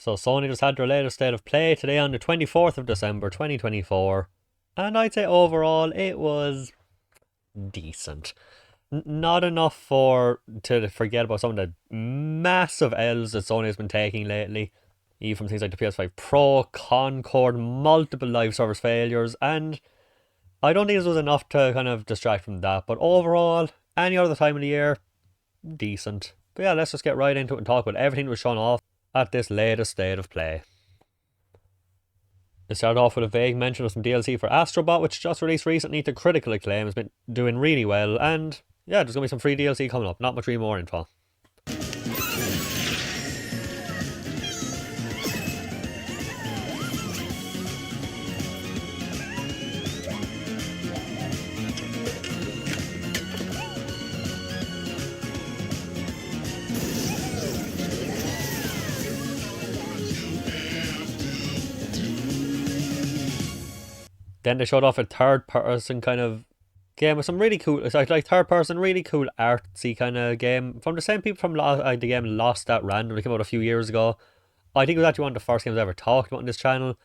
So Sony just had their latest state of play today on the 24th of December 2024. And I'd say overall it was decent. Not enough to forget about some of the massive L's that Sony has been taking lately. Even from things like the PS5 Pro, Concord, multiple live service failures, and I don't think this was enough to kind of distract from that. But overall, any other time of the year, decent. But yeah, let's just get right into it and talk about everything that was shown off at this latest state of play. It started off with a vague mention of some DLC for Astrobot, which just released recently to critical acclaim, has been doing really well, and yeah, there's going to be some free DLC coming up. Not much really more info. Then they showed off a third person kind of game with some really cool, it's like third person, really cool artsy kind of game from the same people from the game Lost at Random. It came out a few years ago. I think it was actually one of the first games I ever talked about on this channel.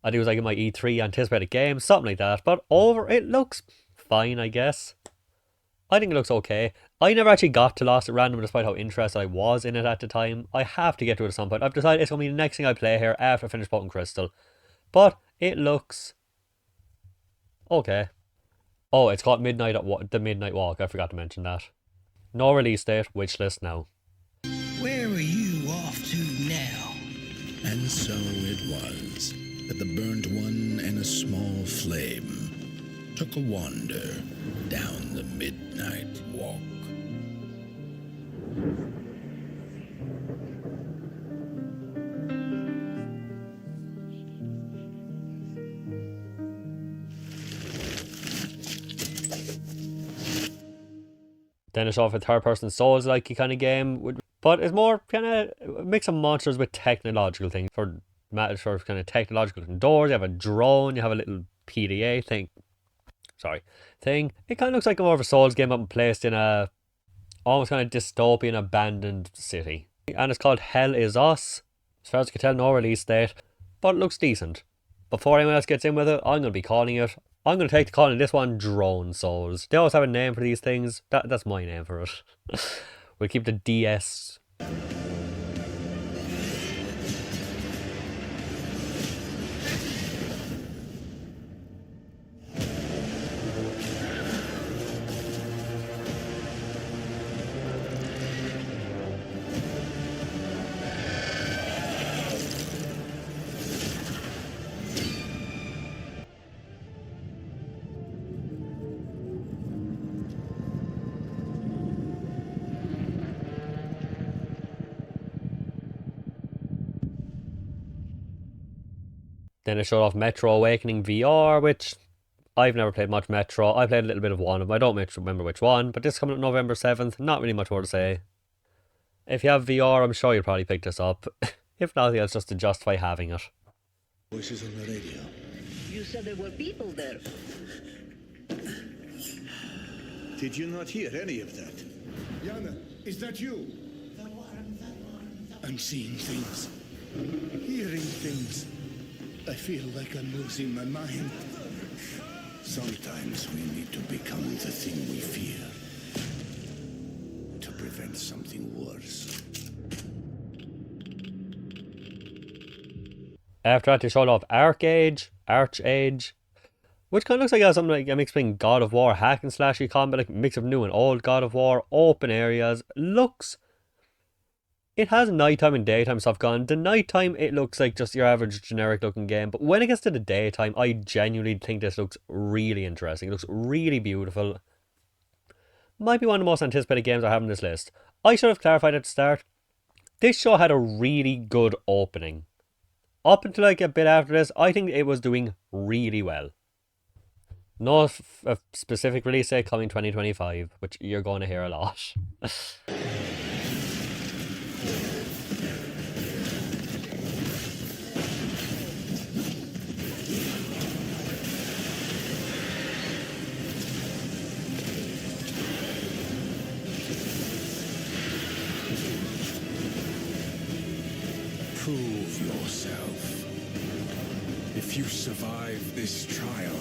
I think it was like in my E3 anticipated game, something like that. But it looks fine, I guess. I think it looks okay. I never actually got to Lost at Random despite how interested I was in it at the time. I have to get to it at some point. I've decided it's going to be the next thing I play here after I finish Pokemon Crystal. But it looks okay. Oh, it's called the Midnight Walk. I forgot to mention that. No release date, wish list now. Where are you off to now? And so it was that the burnt one and a small flame took a wander down the Midnight Walk. Then it's off a third-person Souls-like kind of game, but it's more kind of a mix of monsters with technological things. For kind of technological doors, you have a drone, you have a little PDA thing. It kind of looks like more of a Souls game, but placed in a almost kind of dystopian, abandoned city. And it's called Hell Is Us. As far as I can tell, no release date, but it looks decent. Before anyone else gets in with it, I'm going to be calling it. I'm going to take to calling this one Drone Souls. They always have a name for these things. That's my name for it. We'll keep the DS. Then it showed off Metro Awakening VR, which I've never played much Metro. I played a little bit of one of them. I don't remember which one, but this is coming up November 7th. Not really much more to say. If you have VR, I'm sure you'll probably pick this up. If nothing else, just to justify having it. Voices on the radio. You said there were people there. Did you not hear any of that? Yana, is that you? I'm seeing things, hearing things. I feel like I'm losing my mind. Sometimes we need to become the thing we fear to prevent something worse. After that, they showed off Archage, which kind of looks like something like a mix between God of War, hack and slashy combat, like a mix of new and old God of War, open areas. It has nighttime and daytime stuff gone. The nighttime, it looks like just your average generic looking game. But when it gets to the daytime, I genuinely think this looks really interesting. It looks really beautiful. Might be one of the most anticipated games I have on this list. I should have clarified at the start. This show had a really good opening. Up until like a bit after this, I think it was doing really well. No specific release date coming 2025, which you're going to hear a lot. True prove yourself. If you survive this trial,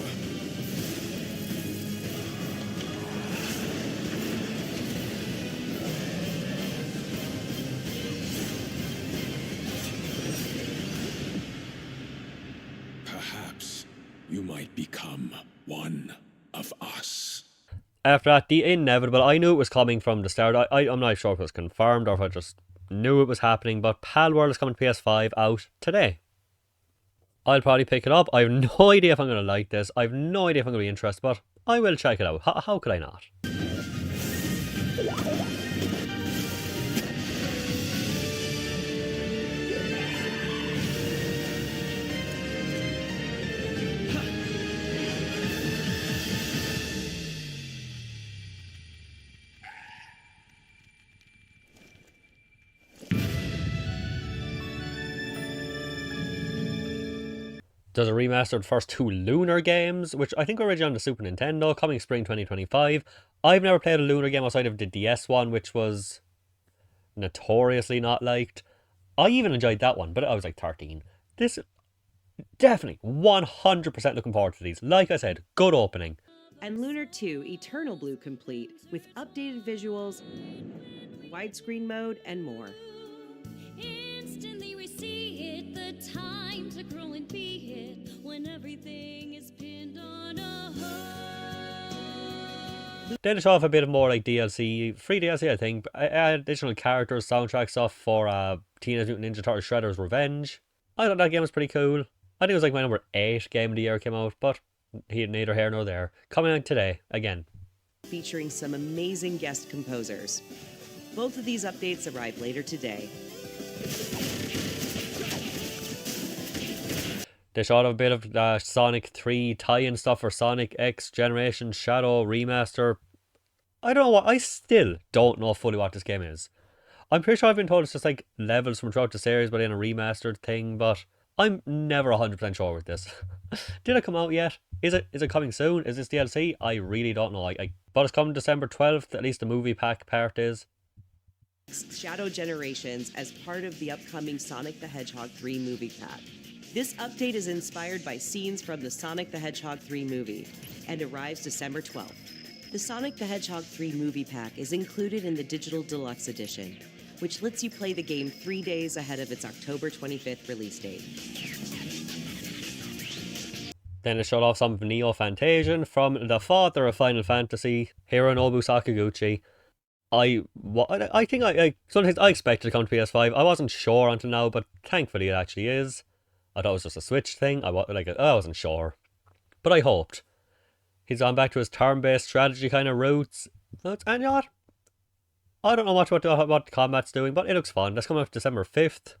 perhaps you might become one of us. After that, the inevitable. I knew it was coming from the start. I'm not sure if it was confirmed or if I just knew it was happening, but Palworld is coming to PS5 out today. I'll probably pick it up. I have no idea if I'm going to like this. I have no idea if I'm going to be interested, but I will check it out. How could I not? There's a remaster of the first two Lunar games, which I think were originally on the Super Nintendo, coming spring 2025. I've never played a Lunar game outside of the DS one, which was notoriously not liked. I even enjoyed that one, but I was like 13. This, definitely, 100% looking forward to these. Like I said, good opening. And Lunar 2 Eternal Blue complete with updated visuals, widescreen mode, and more. Instantly we see it, the time to grow and be it, when everything is pinned on a hold. Then to show off a bit of more like DLC, free DLC I think, additional characters, soundtrack stuff for Teenage Mutant Ninja Turtles Shredder's Revenge. I thought that game was pretty cool. I think it was like my number 8 game of the year came out, but neither here nor there. Coming out today, again. Featuring some amazing guest composers. Both of these updates arrive later today. They showed a bit of Sonic 3 tie-in stuff for Sonic X Generation Shadow Remaster. I don't know what, I still don't know fully what this game is. I'm pretty sure I've been told it's just like levels from throughout the series but in a remastered thing, but I'm never 100% sure with this. Did it come out yet? Is it coming soon? Is this DLC? I really don't know. But it's coming December 12th, at least the movie pack part is. Shadow Generations as part of the upcoming Sonic the Hedgehog 3 movie pack. This update is inspired by scenes from the Sonic the Hedgehog 3 movie and arrives December 12th. The Sonic the Hedgehog 3 movie pack is included in the Digital Deluxe Edition, which lets you play the game 3 days ahead of its October 25th release date. Then it showed off some of Neo Fantasian from the father of Final Fantasy, Hironobu Sakaguchi. I think sometimes I expected to come to PS5. I wasn't sure until now, but thankfully it actually is. I thought it was just a Switch thing. I wasn't sure, but I hoped. He's gone back to his turn-based strategy kind of roots. And you know what? I don't know much about what the combat's doing, but it looks fun. That's coming up December 5th.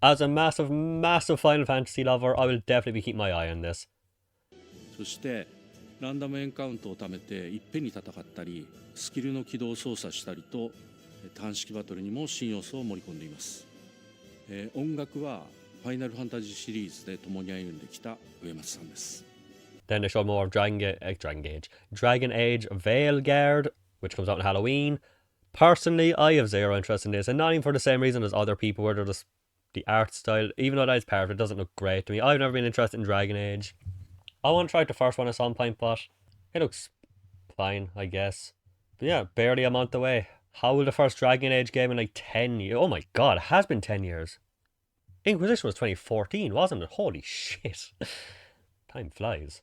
As a massive, massive Final Fantasy lover, I will definitely be keeping my eye on this. そしてランダムエンカウントを貯めていっぺんに戦ったり、スキルの起動を操作したりと単式バトルにも新要素を盛り込んでいます。音楽はファイナルファンタジーシリーズで共に歩んできた上松さんです。Then they showed more of Dragon Age Veilguard, which comes out on Halloween. Personally, I have zero interest in this, and not even for the same reason as other people, where they're just the art style, even though that is part of it, doesn't look great to me. I've never been interested in Dragon Age. I want to try the first one at some point, but it looks fine, I guess. But yeah, barely a month away. How will the first Dragon Age game in like 10 years? Oh my god, it has been 10 years. Inquisition was 2014, wasn't it? Holy shit. Time flies.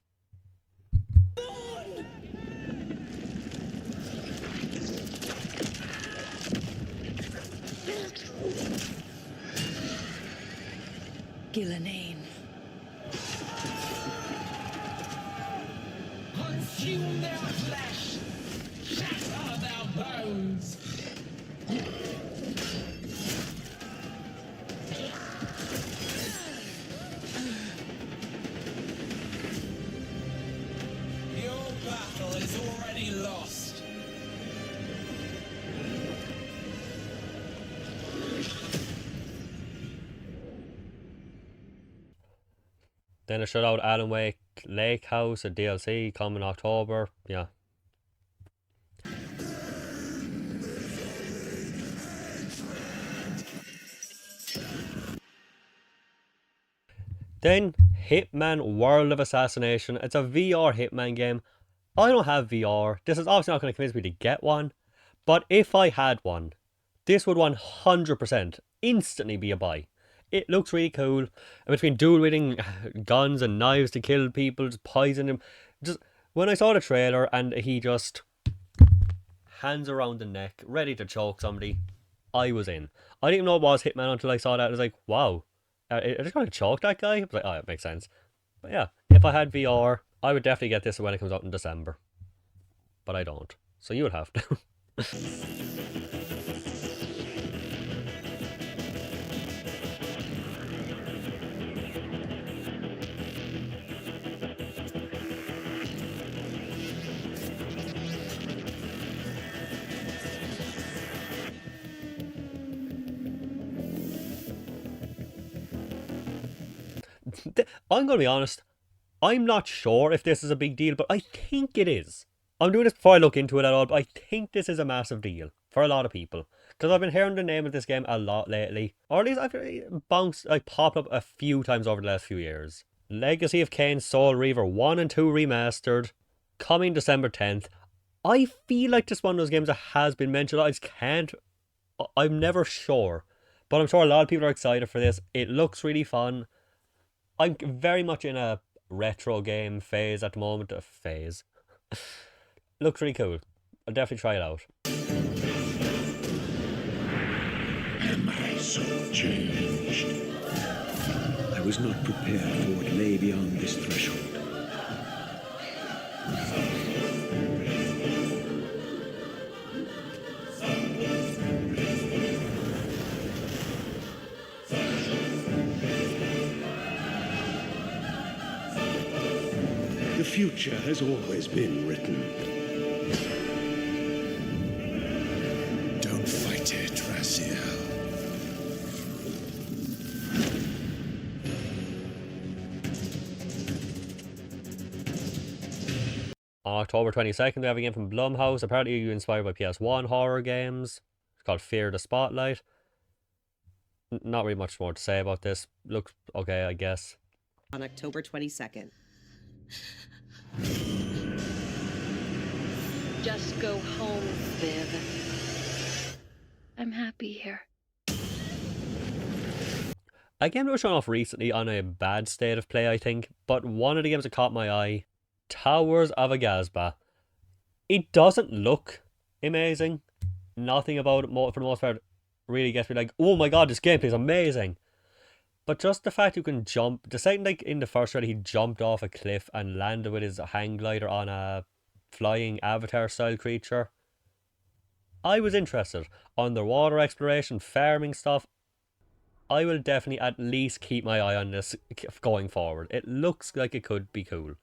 Gillenane. Consume their flesh, shatter their bones. Your battle is already lost. Then it showed out Alan Wake Lake House, a DLC coming October. Yeah. Then Hitman World of Assassination. It's a VR Hitman game. I don't have VR. This is obviously not going to convince me to get one. But if I had one, this would 100% instantly be a buy. It looks really cool. And between dual wielding guns and knives to kill people, just poison them. Just when I saw the trailer and he just hands around the neck, ready to choke somebody, I was in. I didn't even know it was Hitman until I saw that. I was like, wow, are they going to choke that guy? I was like, oh, it makes sense. But yeah, if I had VR, I would definitely get this when it comes out in December. But I don't. So you would have to. I'm going to be honest, I'm not sure if this is a big deal, but I think it is. I'm doing this before I look into it at all, but I think this is a massive deal for a lot of people. Because I've been hearing the name of this game a lot lately. Or at least I've popped up a few times over the last few years. Legacy of Kain Soul Reaver 1 and 2 Remastered, coming December 10th. I feel like this one of those games that has been mentioned. I just can't... I'm never sure. But I'm sure a lot of people are excited for this. It looks really fun. I'm very much in a retro game phase at the moment. A phase. Looks really cool. I'll definitely try it out. Am I so changed? I was not prepared for what lay beyond this threshold. The future has always been written. Don't fight it, Raziel. On October 22nd, we have a game from Blumhouse. Apparently inspired by PS1 horror games. It's called Fear the Spotlight. Not really much more to say about this. Looks okay, I guess. On October 22nd. Just go home, Viv. I'm happy here. A game that was shown off recently on a bad state of play, I think. But one of the games that caught my eye, Towers of Agasba. It doesn't look amazing. Nothing about it, for the most part, really gets me like, oh my god, this gameplay is amazing. But just the fact you can jump, the second like in the first trailer he jumped off a cliff and landed with his hang glider on a flying avatar style creature, I was interested. Underwater exploration, farming stuff, I will definitely at least keep my eye on this going forward. It looks like it could be cool.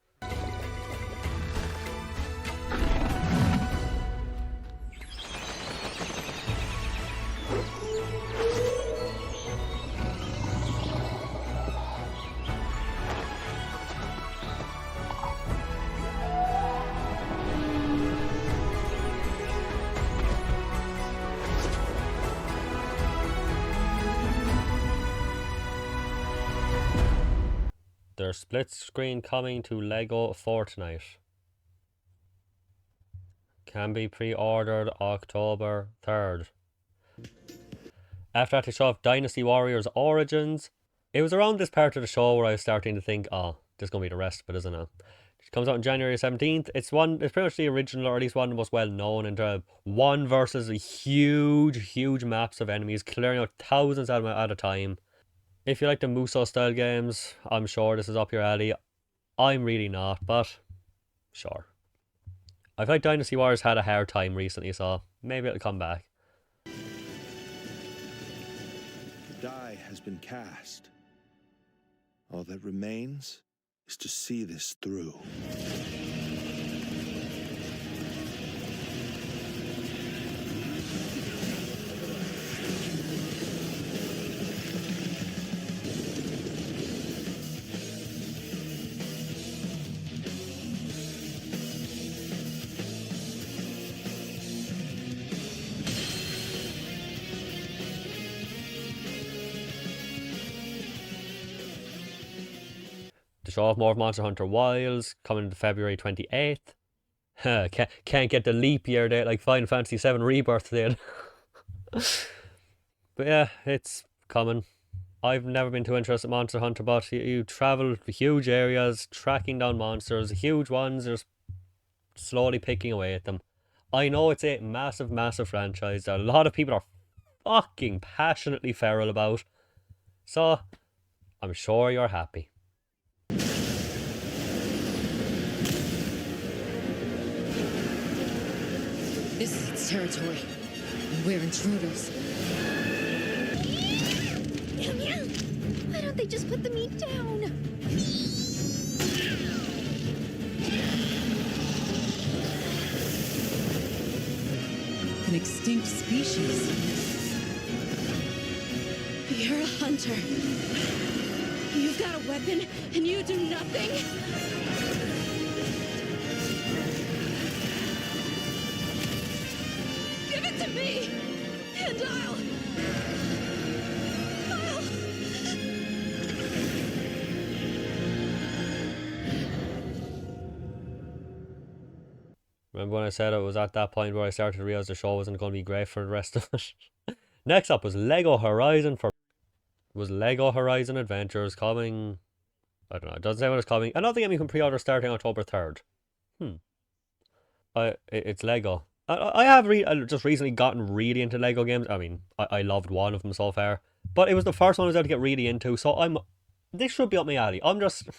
There's split screen coming to Lego Fortnite. Can be pre-ordered October 3rd. After that, they show off Dynasty Warriors Origins. It was around this part of the show where I was starting to think, oh, this is going to be the rest of it, isn't it? It comes out on January 17th. It's pretty much the original, or at least one of the most well known, and one versus a huge maps of enemies, clearing out thousands at a time. If you like the Muso style games, I'm sure this is up your alley. I'm really not, but sure. I feel like Dynasty Warriors had a hard time recently, so maybe it'll come back. The die has been cast. All that remains is to see this through. to show off more of Monster Hunter Wilds coming to February 28th. Can't get the leap year date like Final Fantasy VII Rebirth did. But yeah, it's coming. I've never been too interested in Monster Hunter, but you travel huge areas, tracking down monsters, huge ones, just slowly picking away at them. I know it's a massive, massive franchise that a lot of people are fucking passionately feral about. So, I'm sure you're happy. This is its territory, and we're intruders. Meow meow! Why don't they just put the meat down? An extinct species. You're a hunter. You've got a weapon, and you do nothing? Give it to me, and I'll... Remember when I said it was at that point where I started to realize the show wasn't going to be great for the rest of it? Next up was Lego Horizon Adventures coming. I don't know. It doesn't say when it's coming. Another game you can pre-order starting October 3rd. It's Lego. I have just recently gotten really into Lego games. I mean, I loved one of them so far, but it was the first one I was able to get really into. So this should be up my alley. I'm just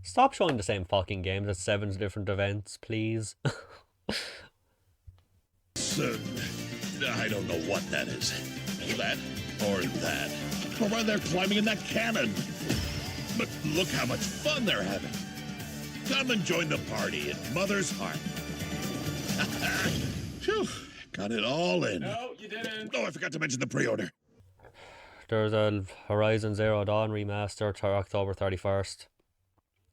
stop showing the same fucking games at 7 different events, please. I don't know what that is. That or that. Or why they're climbing in that cannon. But look how much fun they're having. Come and join the party in Mother's Heart. Phew, got it all in. No, you didn't. Oh, I forgot to mention the pre-order. There's a Horizon Zero Dawn remaster to October 31st.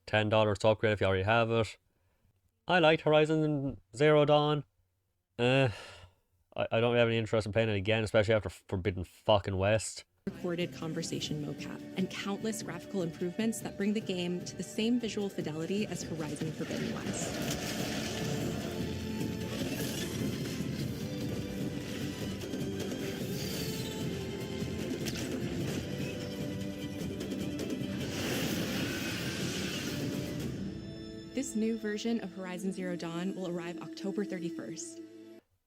$10 to upgrade if you already have it. I liked Horizon Zero Dawn. I don't have any interest in playing it again, especially after Forbidden fucking West. Recorded conversation mocap and countless graphical improvements that bring the game to the same visual fidelity as Horizon Forbidden West. This new version of Horizon Zero Dawn will arrive October 31st.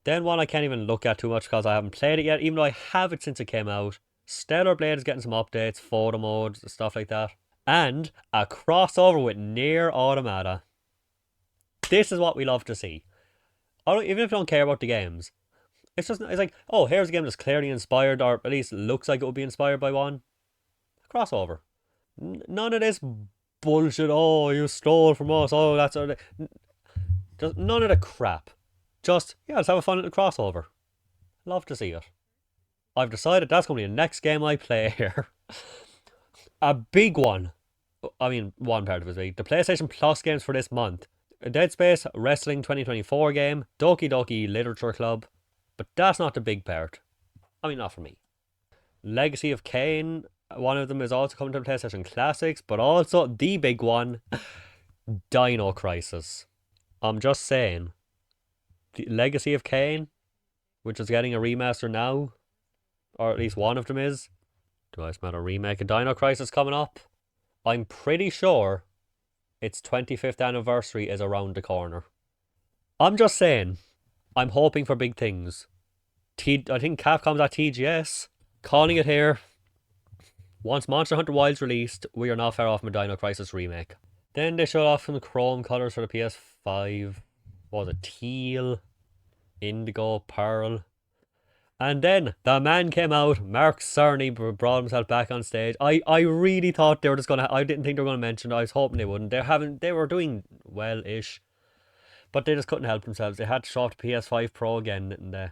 Then one I can't even look at too much because I haven't played it yet, even though I have it since it came out. Stellar Blade is getting some updates, photo modes, stuff like that. And a crossover with Nier Automata. This is what we love to see. Even if you don't care about the games. It's like, oh, here's a game that's clearly inspired, or at least looks like it would be inspired by one. A crossover. None of this bullshit, oh, you stole from us, oh, that's sort of... Just none of the crap. Just, yeah, let's have a fun little crossover. Love to see it. I've decided that's going to be the next game I play here. A big one. I mean, one part of it is big. The PlayStation Plus games for this month. A Dead Space Wrestling 2024 game. Doki Doki Literature Club. But that's not the big part. I mean, not for me. Legacy of Kain. One of them is also coming to PlayStation Classics. But also, the big one. Dino Crisis. I'm just saying. The Legacy of Kain, which is getting a remaster now, or at least one of them is. Do I smell a remake of Dino Crisis coming up? I'm pretty sure its 25th anniversary is around the corner. I'm just saying, I'm hoping for big things. I think Capcom's at TGS, calling it here. Once Monster Hunter Wilds released, we are not far off from a Dino Crisis remake. Then they showed off some chrome colours for the PS5. What was it? Teal, indigo, pearl. And then the man came out. Mark Cerny brought himself back on stage. I really thought they were just gonna. I didn't think they were gonna mention it. I was hoping they wouldn't. They were doing well-ish, but they just couldn't help themselves. They had to show off the PS5 Pro again, and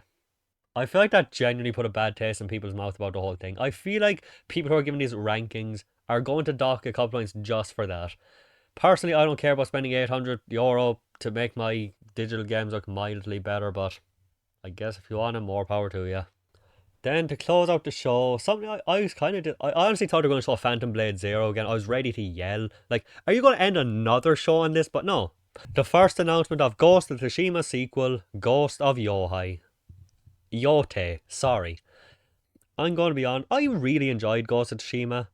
I feel like that genuinely put a bad taste in people's mouth about the whole thing. I feel like people who are giving these rankings are going to dock a couple points just for that. Personally, I don't care about spending €800 to make my digital games look mildly better, but I guess if you want them, more power to you. Then to close out the show, something I was kind of did. I honestly thought they were going to show Phantom Blade Zero again. I was ready to yell, like, "Are you going to end another show on this?" But no. The first announcement of Ghost of Tsushima sequel, Ghost of Yohei. Yote, sorry. I'm going to be on. I really enjoyed Ghost of Tsushima.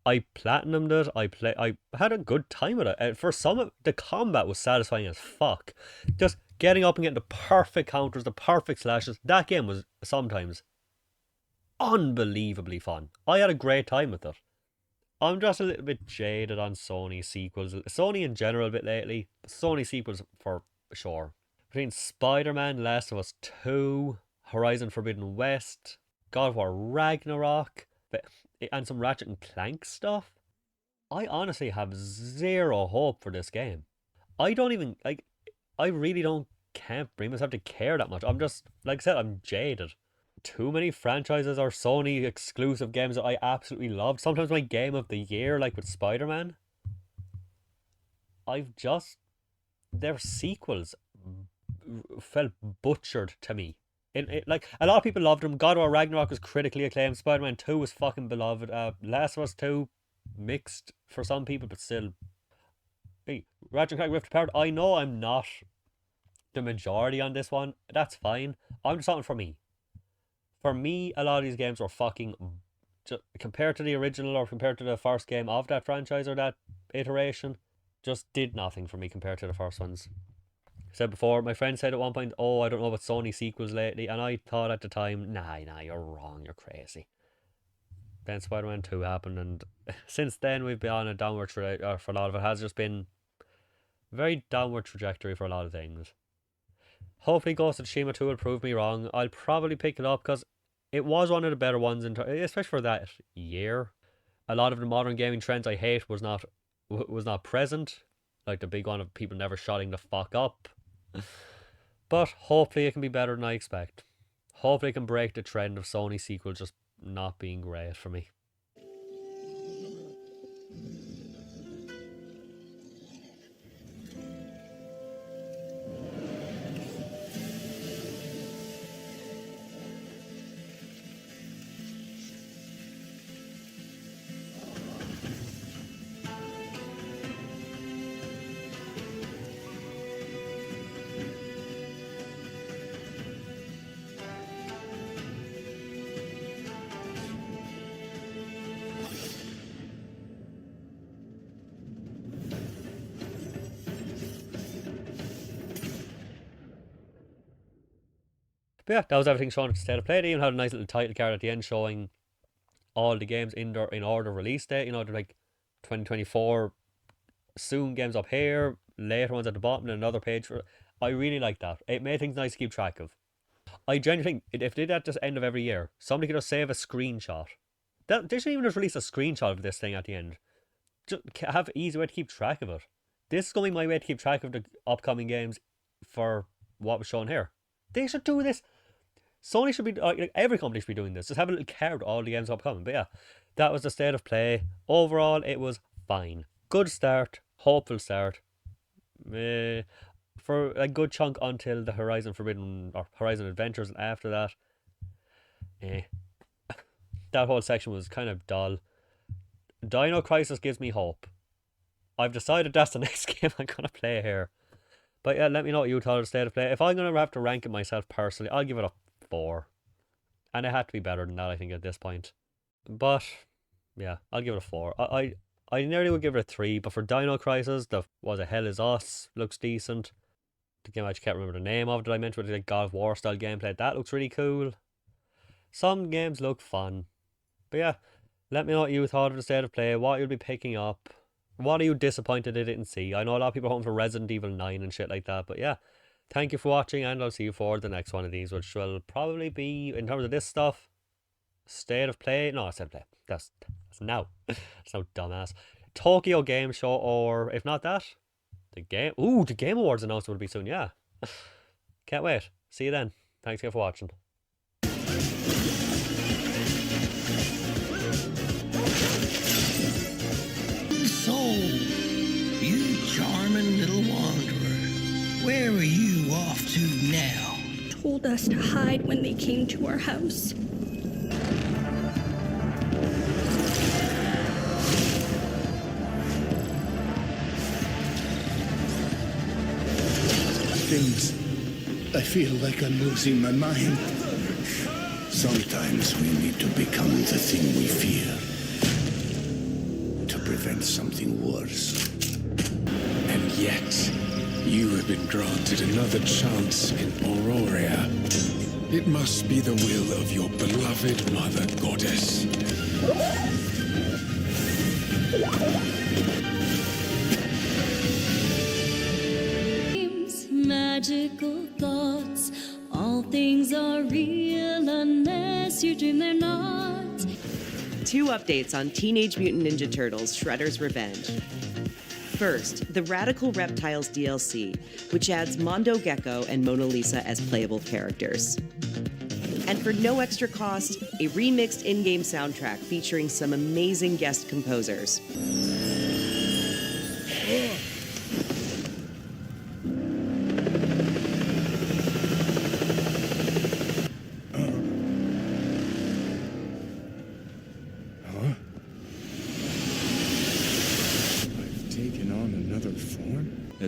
I platinumed it. I had a good time with it. For some of the combat was satisfying as fuck. Just getting up and getting the perfect counters, the perfect slashes. That game was sometimes unbelievably fun. I had a great time with it. I'm just a little bit jaded on Sony sequels. Sony in general a bit lately. Sony sequels for sure. Between Spider-Man, Last of Us 2, Horizon Forbidden West, God of War Ragnarok, and some Ratchet and Clank stuff, I honestly have zero hope for this game. I don't even, like, I really can't bring myself to care that much. I'm just, like I said, I'm jaded. Too many franchises or Sony exclusive games that I absolutely loved. Sometimes my game of the year, like with Spider-Man, their sequels felt butchered to me. Like, a lot of people loved them. God of War Ragnarok was critically acclaimed. Spider-Man 2 was fucking beloved. Last of Us 2, mixed for some people, but still. Hey, Ratchet and Clank Rift Apart, I know I'm not the majority on this one. That's fine. I'm just talking for me. For me, a lot of these games were fucking, compared to the original or compared to the first game of that franchise or that iteration, just did nothing for me compared to the first ones. I said before, my friend said at one point, "Oh, I don't know about Sony sequels lately," and I thought at the time, nah, you're wrong, you're crazy. Then Spider-Man 2 happened, and since then we've been on a downward trajectory. For a lot of it has just been very downward trajectory for a lot of things. Hopefully Ghost of Tsushima 2 will prove me wrong. I'll probably pick it up because it was one of the better ones, especially for that year. A lot of the modern gaming trends I hate was not present. Like the big one of people never shutting the fuck up. But hopefully it can be better than I expect. Hopefully it can break the trend of Sony sequels just not being great for me. But yeah, that was everything shown at the State of Play. They even had a nice little title card at the end showing all the games in order release date. You know, they're like 2024 soon games up here, later ones at the bottom, and another page for. I really like that. It made things nice to keep track of. I genuinely think if they did that at the end of every year, somebody could just save a screenshot. They should even just release a screenshot of this thing at the end. Just have an easy way to keep track of it. This is going to be my way to keep track of the upcoming games for what was shown here. They should do this. Sony should be, every company should be doing this. Just have a little card with all the games upcoming. But yeah, that was the State of Play. Overall, it was fine. Good start. Hopeful start. For a good chunk until the Horizon Forbidden or Horizon Adventures, and after that, that whole section was kind of dull. Dino Crisis gives me hope. I've decided that's the next game I'm going to play here. But yeah, let me know what you thought of the State of Play. If I'm going to have to rank it myself personally, I'll give it a 4. And it had to be better than that, I think, at this point. But yeah, I'll give it a 4. I nearly would give it a 3, but for Dino Crisis, the Hell Is Us looks decent. The game I just can't remember the name of that I meant with the God of War style gameplay. That looks really cool. Some games look fun. But yeah, let me know what you thought of the State of Play, what you'll be picking up. What are you disappointed they didn't see? I know a lot of people are hoping for Resident Evil 9 and shit like that, but yeah. Thank you for watching, and I'll see you for the next one of these, which will probably be, in terms of this stuff, State of Play. No, State of Play. That's now. That's no dumbass. Tokyo Game Show, or if not that, the Game Awards announcement will be soon, yeah. Can't wait. See you then. Thanks again for watching. So, you charming little wanderer, where are you off to now? Told us to hide when they came to our house. things. I feel like I'm losing my mind. Sometimes we need to become the thing we fear to prevent something worse. And yet, you have been granted another chance in Auroria. It must be the will of your beloved Mother Goddess. Magical thoughts, all things are real unless you dream they're not. 2 updates on Teenage Mutant Ninja Turtles Shredder's Revenge. First, the Radical Reptiles DLC, which adds Mondo Gecko and Mona Lisa as playable characters. And for no extra cost, a remixed in-game soundtrack featuring some amazing guest composers. Form?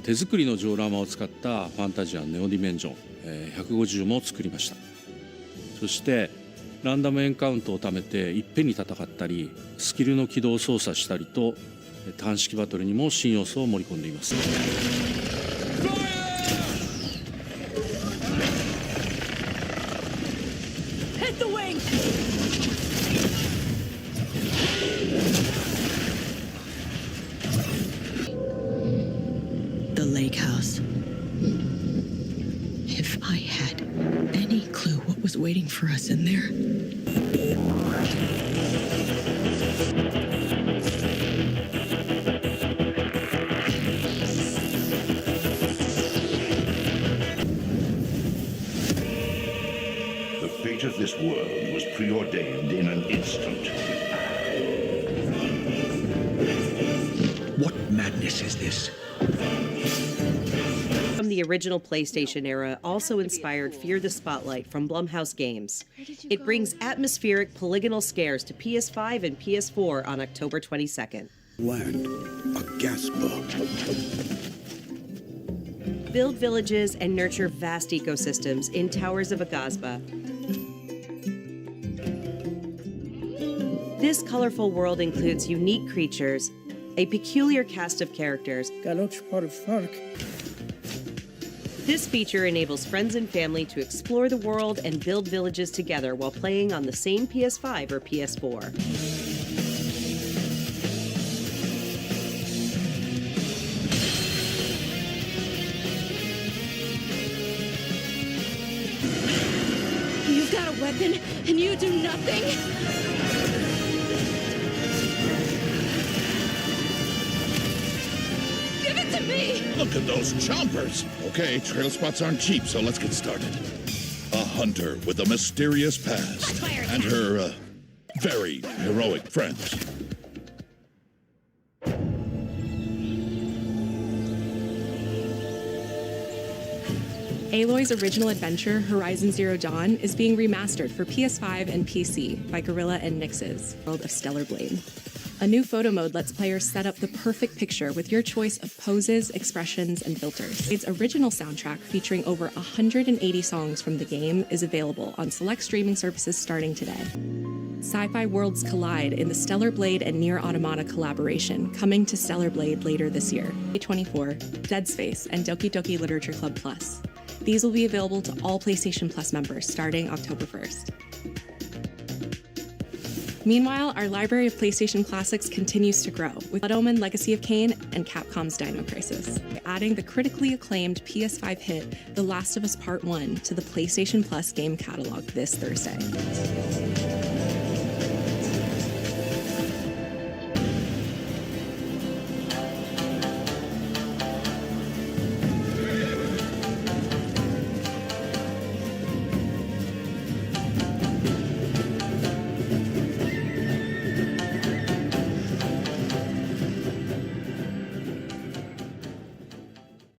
手作りのジオラマを使ったファンタジアネオディメンジョン、150も作りました。そしてランダムエンカウントを貯めていっぺんに戦ったり、スキルの起動を操作したりと単式バトルにも新要素を盛り込んでいます。Hit the wing! The lake house. If I had any clue what was waiting for us in there. The fate of this world was preordained in an instant. What madness is this? From the original PlayStation era also inspired Fear the Spotlight from Blumhouse Games. It brings atmospheric polygonal scares to PS5 and PS4 on October 22nd. Land, a gasper. Build villages and nurture vast ecosystems in Towers of Agazba. This colorful world includes unique creatures, a peculiar cast of characters. This feature enables friends and family to explore the world and build villages together while playing on the same PS5 or PS4. You've got a weapon and you do nothing? Give it to me! Look at those chompers! Okay, trail spots aren't cheap, so let's get started. A hunter with a mysterious past and her, very heroic friends. Aloy's original adventure, Horizon Zero Dawn, is being remastered for PS5 and PC by Guerrilla and Nix's World of Stellar Blade. A new photo mode lets players set up the perfect picture with your choice of poses, expressions, and filters. Its original soundtrack, featuring over 180 songs from the game, is available on select streaming services starting today. Sci-fi worlds collide in the Stellar Blade and Nier Automata collaboration, coming to Stellar Blade later this year. A24, Dead Space, and Doki Doki Literature Club Plus. These will be available to all PlayStation Plus members starting October 1st. Meanwhile, our library of PlayStation classics continues to grow, with Blood Omen Legacy of Kain and Capcom's Dino Crisis, adding the critically acclaimed PS5 hit The Last of Us Part 1 to the PlayStation Plus game catalog this Thursday.